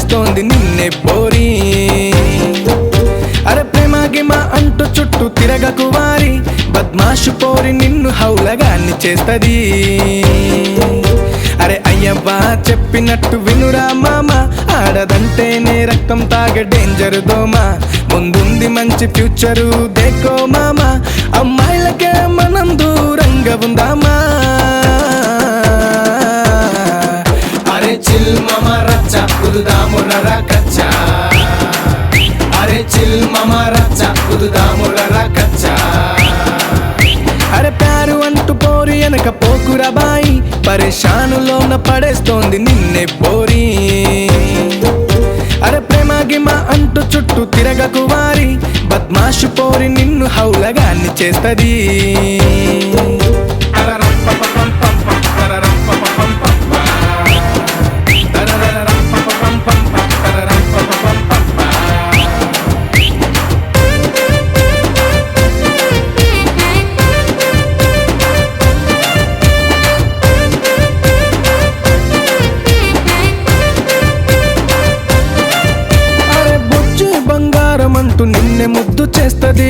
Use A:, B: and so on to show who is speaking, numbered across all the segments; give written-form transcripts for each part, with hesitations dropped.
A: పడేస్తోంది నిన్నే పోరి. అరే ప్రేమ గిమ అంటూ చుట్టూ తిరగకు వారి, బద్మాషు పోరి నిన్ను హౌలగాన్ని చేస్తది. అరే అయ్యవ్వా చెప్పినట్టు వినురా మామ, ఆడదంటేనే రక్తం తాగే డేంజర్ దోమ. ముందుంది మంచి ఫ్యూచరు దేకో మామ, అమ్మాయిలకే మనం దూరంగా ఉందామా.
B: అరే చిల్ మామ రచ్చ కుదుదాము రకచ్చా, అరే చిల్ మామ రచ్చ కుదుదాము రకచ్చా.
A: అరే ప్యారు అంటూ పోరి వెనక పోకురా బాయి, పరేషానులోన పడేస్తోంది నిన్నే పోరి. అరే ప్రేమ గిమ అంటూ చుట్టూ తిరగకు వారి, బద్మాషు పోరి నిన్ను హౌలగాన్ని చేస్తది. అంటూ నిన్నే ముద్దు చేస్తది,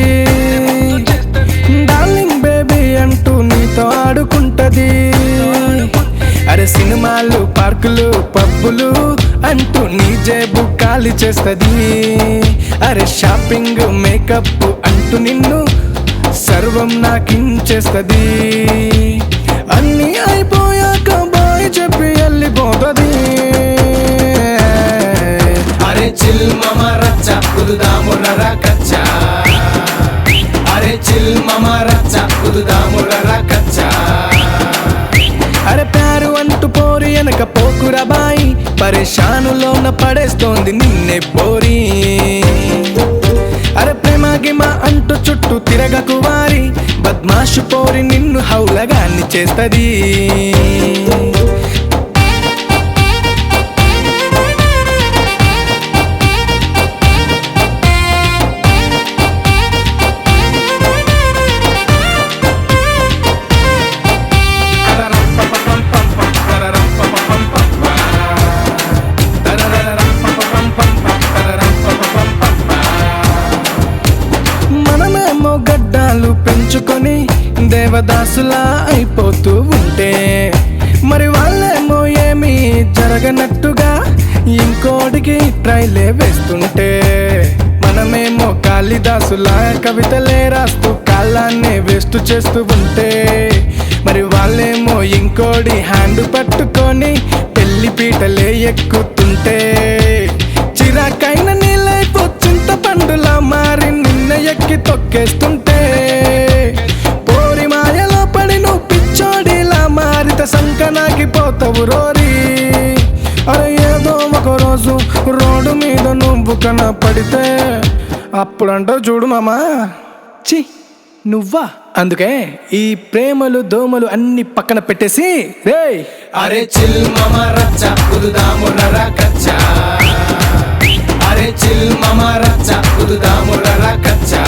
A: డార్లింగ్ బేబీ అంటూ నీతో ఆడుకుంటది. అరే సినిమాలు పార్కులు పబ్బులు అంటూ నీ జేబు ఖాళీ చేస్తది. అరే షాపింగ్ మేకప్ అంటూ నిన్ను సర్వం నాకించేస్తది. అన్నీ అయిపోయాక బాయ్ చెప్పి వెళ్ళిపోతది.
B: అరే చిల్ మామ రచ్చ కుదుదాము రకచ్చా, అరే చిల్ మామ రచ్చ కుదుదాము రకచ్చా.
A: అరే ప్యారు అంటూ పోరి వెనక పోకురా బాయి, పరేషానులోన పడేస్తోంది నిన్నే పోరి. అరే ప్రేమ గిమ అంటూ చుట్టూ తిరగకు వారి, బద్మాషు పోరి నిన్ను హౌలగాన్ని చేస్తది. గడ్డాలు పెంచుకొని దేవదాసులా అయిపోతూ ఉంటే, మరి వాళ్ళేమో ఏమీ జరగనట్టుగా ఇంకోటికి ట్రైలే వేస్తుంటే, మనమేమో కాళిదాసులా కవితలే రాస్తూ కాలాన్నే వేస్ట్ చేస్తూ ఉంటే, మరి వాళ్ళేమో ఇంకోటి హ్యాండ్ పట్టుకొని పెళ్లి పీటలే ఎక్కుతుంటే, చిరాకైన నీ లైఫ్ చింతపండులా మారి నిన్న ఎక్కి తొక్కేస్తుంటే, పోరి మాయలో పడి నువ్వు పిచ్చోడిలా మారిత సంకనాగిపోతావు రోరి. అరే ఏదో ఒక రోజు రోడ్డు మీద నువ్వు కనపడితే అప్పుడంటావు చూడు మామా, చి నువ్వా. అందుకే ఈ ప్రేమలు దోమలు అన్ని పక్కన పెట్టేసి రే
B: అరే చిల్ మామ రచ్చ కుదుదాము రకచ్చా, అరే చిల్ మామ రచ్చ కుదుదాము రకచ్చా.